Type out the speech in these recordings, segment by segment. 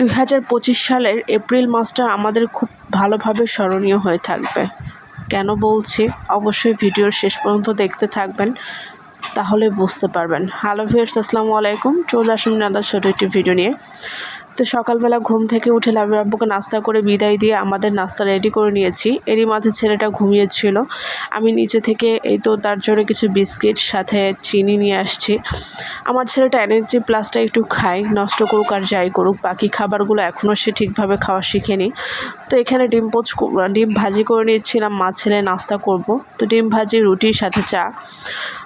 2025 সালের এপ্রিল মাসটা আমাদের খুব ভালোভাবে স্মরণীয় হয়ে থাকবে। কেন বলছি, অবশ্যই ভিডিওর শেষ পর্যন্ত দেখতে থাকবেন, তাহলে বুঝতে পারবেন। হ্যালো ভিউয়ার্স, আসসালামু আলাইকুম। চলে আসুন আপনাদের ছোট একটি ভিডিও নিয়ে। তো সকালবেলা ঘুম থেকে উঠে লাবিব আব্বুকে নাস্তা করে বিদায় দিয়ে আমাদের নাস্তা রেডি করে নিয়েছি। এরই মাঝে ছেলেটা ঘুমিয়েছিল। আমি নিচে থেকে এই তো তার জন্য কিছু বিস্কিট সাথে চিনি নিয়ে আসছি। আমার ছেলেটা এনার্জি প্লাসটা একটু খায়, নষ্ট করুক আর যাই করুক, বাকি খাবারগুলো এখনও সে ঠিকভাবে খাওয়া শিখেনি। তো এখানে ডিম ভাজি করে নিচ্ছিলাম, মা ছেলে নাস্তা করব। তো ডিম ভাজি, রুটির সাথে চা।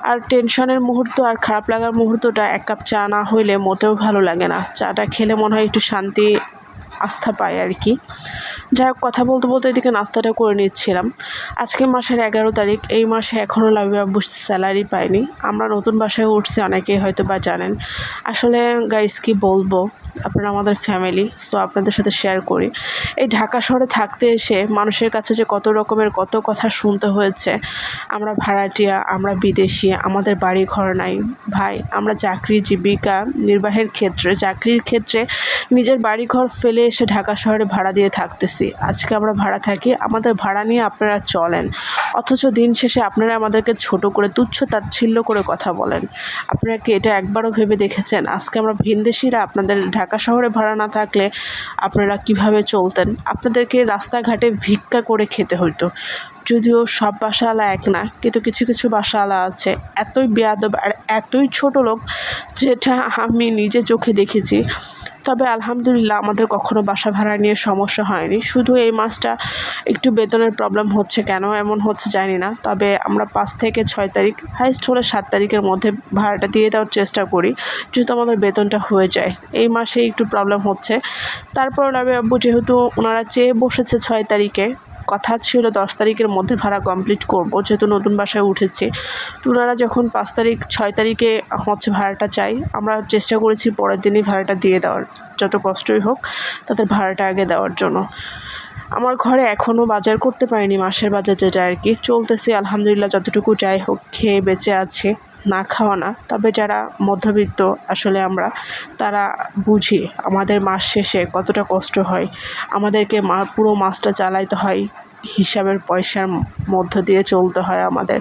আর টেনশনের মুহূর্ত আর খারাপ লাগার মুহূর্তটা এক কাপ চা না হইলে মোটেও ভালো লাগে না। চাটা খেলে মনে হয় একটু শান্তি আস্থা পায় আর কি। যাই হোক, কথা বলতে বলতে এদিকে নাস্তাটা করে নিচ্ছিলাম। আজকে মাসের 11 তারিখ। এই মাসে এখনও লাবিব আব্বু স্যালারি পায়নি। আমরা নতুন বাসায় উঠছি, অনেকেই হয়তো বা জানেন। আসলে গাইস কি বলবো, আপনারা আমাদের ফ্যামিলি, সো আপনাদের সাথে শেয়ার করি। এই ঢাকা শহরে থাকতে এসে মানুষের কাছে যে কত রকমের কত কথা শুনতে হয়েছে। আমরা ভাড়াটিয়া, আমরা বিদেশি, আমাদের বাড়ি ঘর নাই। ভাই, আমরা চাকরি জীবিকা নির্বাহের ক্ষেত্রে, চাকরির ক্ষেত্রে নিজের বাড়ি ঘর ফেলে এসে ঢাকা শহরে ভাড়া দিয়ে থাকতেছি। আজকে আমরা ভাড়া থাকি, আমাদের ভাড়া নিয়ে আপনারা চলেন, অথচ দিন শেষে আপনারা আমাদেরকে ছোট করে তুচ্ছ তাচ্ছিল্য করে কথা বলেন। আপনারা কি এটা একবারও ভেবে দেখেছেন? আজকে আমরা ভিনদেশিরা আপনাদের ঢাকা শহরে ভাড়া না থাকলে আপনারা কিভাবে চলতেন? আপনাদেরকে রাস্তাঘাটে ভিক্ষা করে খেতে হতো। যদিও সব বাসাওয়ালা এক না, কিন্তু কিছু কিছু বাসাওয়ালা আছে এতই বেয়াদব আর এতই ছোট লোক, যেটা আমি নিজে চোখে দেখেছি। তবে আলহামদুলিল্লাহ আমাদের কখনো বাসা ভাড়া নিয়ে সমস্যা হয়নি। শুধু এই মাসটা একটু বেতনের প্রবলেম হচ্ছে, কেন এমন হচ্ছে জানি না। তবে আমরা 5 থেকে 6 তারিখ, হাইস্ট হলে 7 তারিখের মধ্যে ভাড়াটা দিয়ে দেওয়ার চেষ্টা করি, যেহেতু আমাদের বেতনটা হয়ে যায়। এই মাসে একটু প্রবলেম হচ্ছে। তারপর লাবিব আব্বু যেহেতু ওনারা চেয়ে বসেছে 6 তারিখে, কথা ছিল 10 তারিখের মধ্যে ভাড়া কমপ্লিট করব, যেহেতু নতুন বাসায় উঠেছি। তো ওনারা যখন 5 তারিখ 6 তারিখে ভাড়াটা চাই, আমরা চেষ্টা করেছি পরের দিনই ভাড়াটা দিয়ে দেওয়ার, যত কষ্টই হোক তাদের ভাড়াটা আগে দেওয়ার জন্য। আমার ঘরে এখনও বাজার করতে পারিনি, মাসের বাজার যেটা আর কি চলতেছে। আলহামদুলিল্লাহ যতটুকু যাই হোক খেয়ে বেঁচে আছে, না খাওয়া না। তবে যারা মধ্যবিত্ত আসলে আমরা, তারা বুঝি আমাদের মাস শেষে কতটা কষ্ট হয়। আমাদেরকে পুরো মাসটা চালাইতে হয়, হিসাবের পয়সার মধ্য দিয়ে চলতে হয় আমাদের।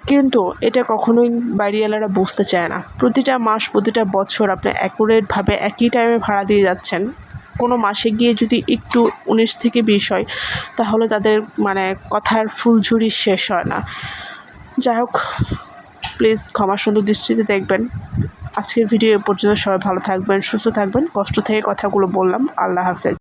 কিন্তু এটা কখনোই বাড়িওয়ালারা বুঝতে চায় না। প্রতিটা মাস, প্রতিটা বছর আপনি অ্যাকুরেটভাবে একই টাইমে ভাড়া দিয়ে যাচ্ছেন। কোনো মাসে গিয়ে যদি একটু 19 থেকে 20 হয়, তাহলে তাদের কথার ফুলঝুরি শেষ হয় না। যাই হোক, প্লিজ ক্ষমা সুন্দর দৃষ্টিতে দেখবেন। আজকের ভিডিও এ পর্যন্ত। সবাই ভালো থাকবেন, সুস্থ থাকবেন। কষ্ট থেকে কথাগুলো বললাম। আল্লাহ হাফেজ।